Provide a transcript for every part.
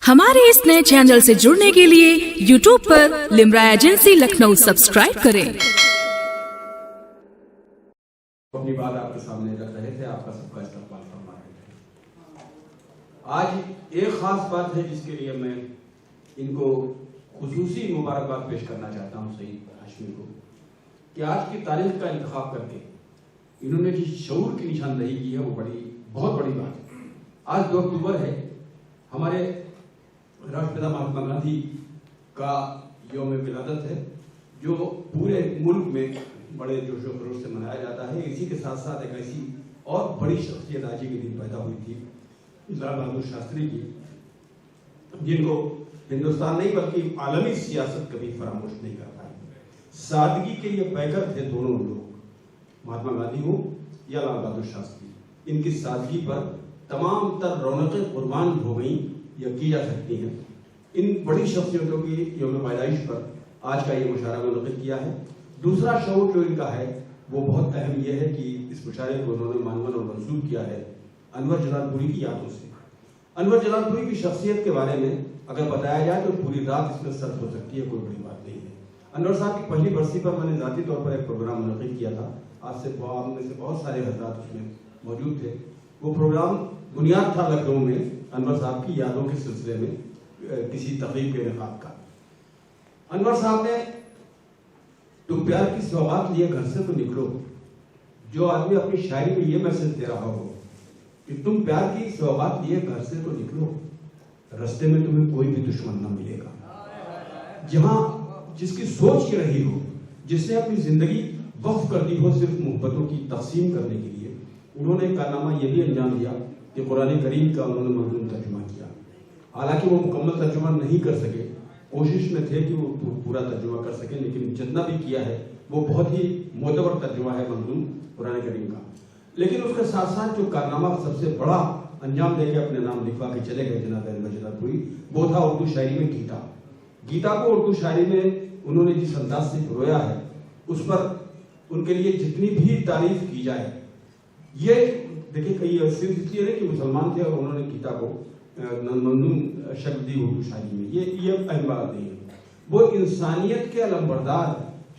हमारे इस नए चैनल से जुड़ने के लिए YouTube पर लिम्रा एजेंसी लखनऊ सब्सक्राइब करें। अपनी बात आपके सामने रख रहे थे, आपका सबका इस्तकबाल फरमा रहे थे। आज एक खास बात है जिसके लिए मैं इनको खुसूसी मुबारकबाद पेश करना चाहता हूँ सईद हाशमी को, कि आज की तारीख का इंतखाब करके इन्होंने जिस शऊर की निशानदही की है वो बहुत बड़ी बात है। आज 2 अक्टूबर है, हमारे राष्ट्रपिता महात्मा गांधी का यौम विलादत है, जो पूरे मुल्क में बड़े जोशो खरोश से मनाया जाता है। इसी के साथ साथ एक ऐसी और बड़ी शख्सियत आज के दिन पैदा हुई थी, लाल बहादुर शास्त्री जी, जिनको हिंदुस्तान नहीं बल्कि आलमी सियासत कभी फरामोश नहीं कर पाई। सादगी के ये पैकर थे दोनों लोग, महात्मा गांधी हो या लाल बहादुर शास्त्री। इनकी सादगी पर तमाम तर रौनकें कुर्बान हो गई या की जा सकती हैं। इन बड़ी शख्सियतों की यौम पैदाइश पर आज का ये मुशायरा मुनक़िद किया है। दूसरा शऊर जो इनका है वो बहुत अहम यह है कि इस मुशायरे को उन्होंने मानवन और मंसूब किया है अनवर जलालपुरी की यादों से। अनवर जलालपुरी की शख्सियत के बारे में अगर बताया जाए तो पूरी रात इसमें सर्फ हो सकती है, कोई बड़ी बात नहीं है। अनवर साहब की पहली बरसी पर मैंने ज़ाती तौर पर एक प्रोग्राम मुनक़िद किया था। आप में से बहुत सारे हज़रात उसमें मौजूद थे। वो प्रोग्राम बुनियाद था लखनऊ में अनवर साहब की यादों के सिलसिले में किसी तक़रीब के इनेक़ाद का। अनवर साहब ने तुम प्यार की सौगात लिए घर से तो निकलो, जो आदमी अपनी शायरी में ये मैसेज दे रहा हो कि तुम प्यार की सौगात लिए घर से तो निकलो, रास्ते में तुम्हें कोई भी दुश्मन न मिलेगा। जहां जिसकी सोच ये रही हो, जिसने अपनी जिंदगी वक्फ कर दी हो सिर्फ मोहब्बतों की तकसीम करने के लिए, उन्होंने एक कारनामा ये भी अंजाम दिया कि कुरान करीम का उन्होंने मंजूम तर्जुमा किया। हालांकि वो मुकम्मल तर्जुमा नहीं कर सके, कोशिश में थे कि वो पूरा तर्जुमा कर सके, लेकिन जितना भी किया है वो बहुत ही मोतबर तर्जुमा है मंजूम कुरान करीम का। लेकिन उसके साथ साथ जो कारनामा सबसे बड़ा अंजाम देके अपने नाम लिखवा के चले गए जनाब अनवर जलालपुरी, वो था उर्दू शायरी में गीता। गीता को उर्दू शायरी में उन्होंने जिस अंदाज से रोया है, उस पर उनके लिए जितनी भी तारीफ की जाए, ये देखिए कई सिर्फ इसलिए नहीं कि मुसलमान थे और उन्होंने गीता को मंजूम शक्ल दी उर्दू शायरी में, ये अहम बात नहीं है। वो इंसानियत के अलंबरदार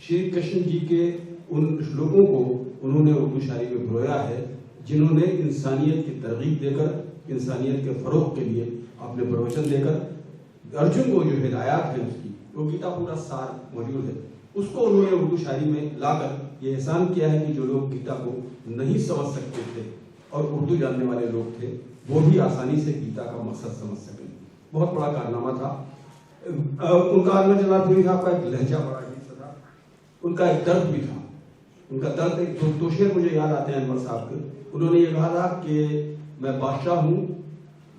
श्री कृष्ण जी के उन श्लोकों को उन्होंने उर्दू शायरी में रोया है, जिन्होंने इंसानियत की तरगीब देकर, इंसानियत के फरोग के लिए अपने प्रवचन देकर अर्जुन को जो हिदायत है उसकी, वो गीता पूरा सार मौजूद है, उसको उन्होंने उर्दू शायरी में लाकर ये एहसान किया है कि जो लोग गीता को नहीं समझ सकते थे और उर्दू जानने वाले लोग थे, वो भी आसानी से गीता का मकसद समझ सकें। बहुत बड़ा कारनामा था उनका। अनवर जलालपुरी साहब का एक लहजा बड़ा अजीब सा था, उनका एक दर्द भी था। उनका दर्द, एक दो शेर मुझे याद आते हैं अनवर साहब के। उन्होंने ये कहा था कि मैं बादशाह हूँ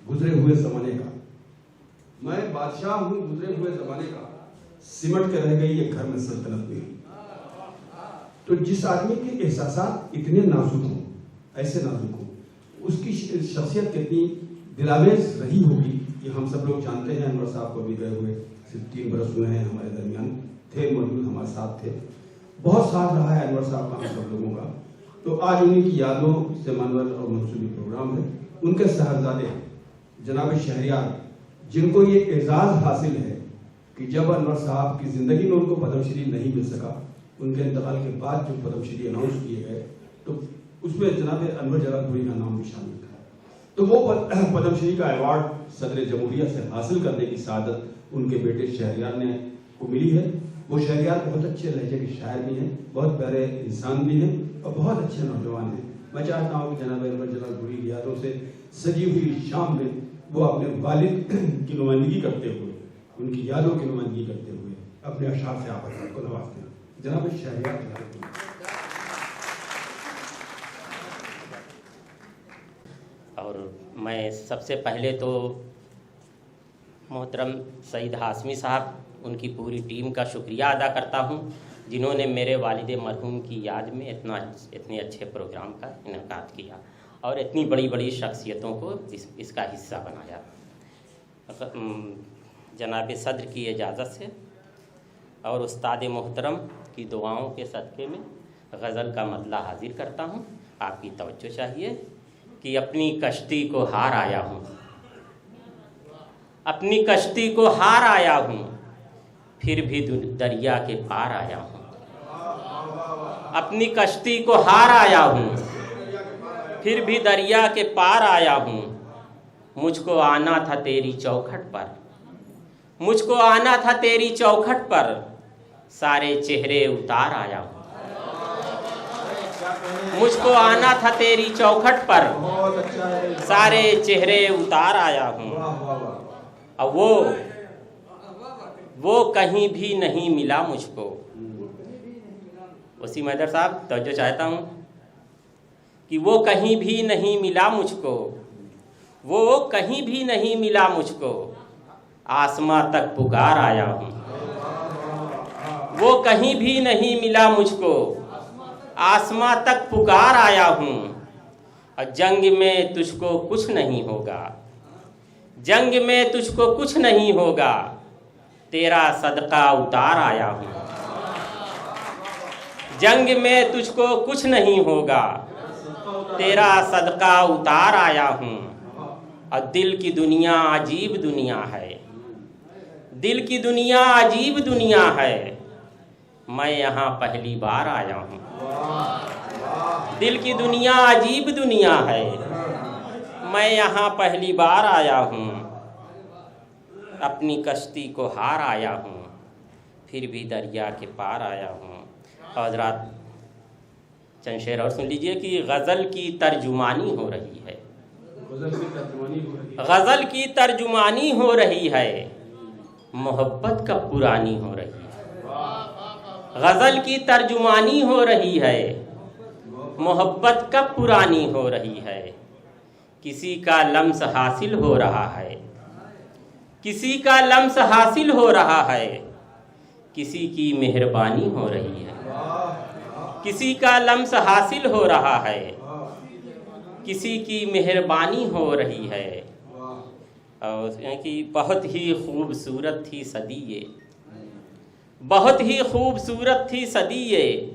गुजरे हुए जमाने का, मैं बादशाह हूँ गुजरे हुए जमाने का, सिमट के रह गई ये घर में सल्तनत मेरी। तो जिस आदमी के एहसासात इतने नाजुक हों, ऐसे नाजुक हों, उसकी शख्सियत कितनी दिलावेज रही होगी कि हम सब लोग जानते हैं। अनवर साहब को भी गए हुए सिर्फ 3 बरस हुए हैं, हमारे दरमियान थे, मौजूद हमारे साथ थे। बहुत साथ रहा है अनवर साहब का हम सब लोगों का। तो आज उन्हीं की यादों से मानवर और मंसूबी प्रोग्राम है। उनके साहबजादे जनाब शहरियार, जिनको ये एजाज़ हासिल है कि जब अनवर साहब की ज़िंदगी में उनको पद्मश्री नहीं मिल सका, उनके इंतकाल के बाद जो पद्मश्री अनाउंस किए गए तो उसमें जनाब अनवर जलालपुरी का नाम भी शामिल था। तो वो पद्मश्री का अवार्ड सदर जमहूरिया से हासिल करने की सादत उनके बेटे शहरियार ने को मिली है। वो शहरियार बहुत अच्छे लहजे के शायर भी हैं, बहुत प्यारे इंसान भी हैं और बहुत अच्छे नौजवान हैं। मैं चाहता हूँ कि जनाब अनवर जलालपुरी की यादों से सजी हुई शाम में वो अपने वालिद की नुमाइंदगी करते हुए, उनकी यादों की नुमाइंदगी करते हुए अपने अशार से आप को नवाजते हैं। जनाब शहरियार जलालपुरी। और मैं सबसे पहले तो मोहतरम सईद हाशमी साहब, उनकी पूरी टीम का शुक्रिया अदा करता हूं, जिन्होंने मेरे वालिद मरहूम की याद में इतने अच्छे प्रोग्राम का इनेकाद किया और इतनी बड़ी बड़ी शख्सियतों को इसका हिस्सा बनाया। जनाब सदर की इजाज़त से और उस्ताद मोहतरम की दुआओं के सदक़े में गज़ल का मतला हाजिर करता हूँ। आपकी तवज्जो चाहिए कि अपनी कश्ती को हार आया हूँ, اپنی کشتی کو ہار آیا ہوں، پھر بھی دریا کے پار آیا ہوں۔ اپنی کشتی کو ہار آیا ہوں، پھر بھی دریا کے پار آیا ہوں۔ مجھ کو آنا تھا تیری چوکھٹ پر، مجھ کو آنا تھا تیری چوکھٹ پر، سارے چہرے اتار آیا ہوں۔ مجھ کو آنا تھا تیری چوکھٹ پر، سارے چہرے اتار آیا ہوں۔ اب وہ کہیں بھی نہیں ملا مجھ کو۔ وسیم حیدر صاحب توجہ چاہتا ہوں کہ وہ کہیں بھی نہیں ملا مجھ کو، وہ کہیں بھی نہیں ملا مجھ کو، آسماں تک پکار آیا ہوں۔ وہ کہیں بھی نہیں ملا مجھ کو، آسماں تک پکار آیا ہوں۔ اور جنگ میں تجھ کو کچھ نہیں ہوگا، جنگ میں تجھ کو کچھ نہیں ہوگا، تیرا صدقہ اتار آیا ہوں۔ جنگ میں تجھ کو کچھ نہیں ہوگا، تیرا صدقہ اتار آیا ہوں۔ اور دل کی دنیا عجیب دنیا ہے، دل کی دنیا عجیب دنیا ہے، میں یہاں پہلی بار آیا ہوں۔ دل کی دنیا عجیب دنیا ہے، میں یہاں پہلی بار آیا ہوں۔ اپنی کشتی کو ہار آیا ہوں، پھر بھی دریا کے پار آیا ہوں۔ حضرات چند شعر اور سن لیجئے کہ غزل کی ترجمانی ہو رہی ہے، غزل کی ترجمانی ہو رہی ہے، محبت کب پرانی ہو رہی ہے۔ غزل کی ترجمانی ہو رہی ہے، محبت کب پرانی ہو رہی ہے۔ کسی کا لمس حاصل ہو رہا ہے، کسی کا لمس حاصل ہو رہا ہے، کسی کی مہربانی ہو رہی ہے۔ کسی کا لمس حاصل ہو رہا ہے، کسی کی مہربانی ہو رہی ہے۔ اور کہ بہت ہی خوبصورت تھی صدی یہ، بہت ہی خوبصورت تھی صدی یہ،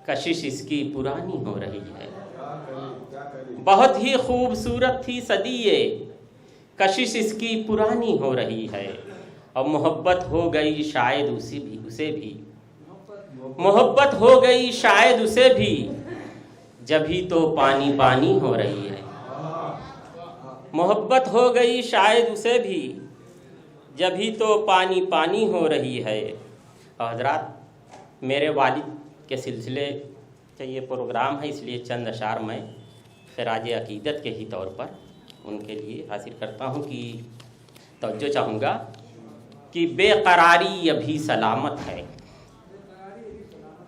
کشش اس کی پرانی ہو رہی ہے۔ بہت ہی خوبصورت تھی صدی یہ، کشش اس کی پرانی ہو رہی ہے۔ اور محبت ہو گئی شاید اسے بھی، محبت ہو گئی شاید اسے بھی، جبھی تو پانی پانی ہو رہی ہے۔ محبت ہو گئی شاید اسے بھی، جبھی تو پانی پانی ہو رہی ہے۔ اور حضرات میرے والد کے سلسلے سے یہ پروگرام ہے، اس لیے چند اشعار میں خراج عقیدت کے ہی طور پر ان کے لیے حاصل کرتا ہوں کہ توجہ چاہوں گا کہ بے قراری ابھی سلامت ہے،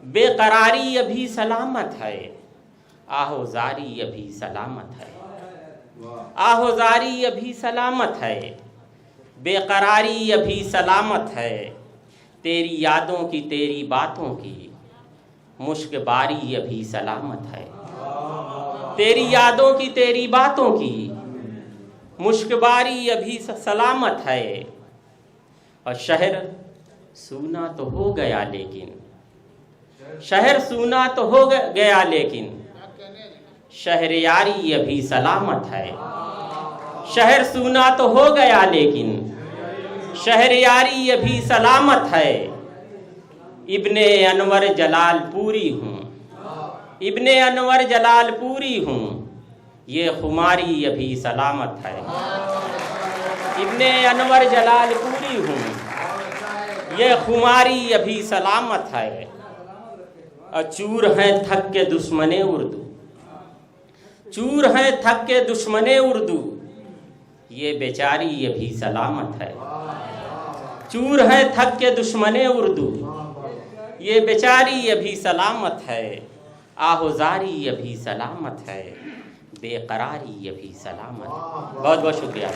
بے قراری ابھی سلامت ہے، آہو زاری ابھی سلامت ہے، آہو زاری ابھی سلامت ہے، بے قراری ابھی سلامت ہے، تیری یادوں کی تیری باتوں کی مشک باری ابھی سلامت ہے، تیری یادوں کی تیری باتوں کی مشک باری ابھی سلامت ہے۔ اور شہر سونا تو ہو گیا لیکن، شہر سونا تو ہو گیا لیکن، شہر یاری ابھی سلامت ہے۔ شہر سونا تو ہو گیا لیکن، شہر یاری ابھی سلامت ہے۔ ابن انور جلال پوری ہوں، ابن انور جلال پوری ہوں، یہ خماری ابھی سلامت ہے۔ ابن انور جلال پوری ہوں، یہ خماری ابھی سلامت ہے۔ اور چور ہیں تھک کے دشمن اردو، چور ہیں تھک کے دشمن اردو، یہ بیچاری ابھی سلامت ہے۔ چور ہیں تھک کے دشمن اردو، یہ بیچاری ابھی سلامت ہے۔ آہوزاری ابھی سلامت ہے، بے قراری ابھی سلامت ہے۔ بہت بہت شکریہ۔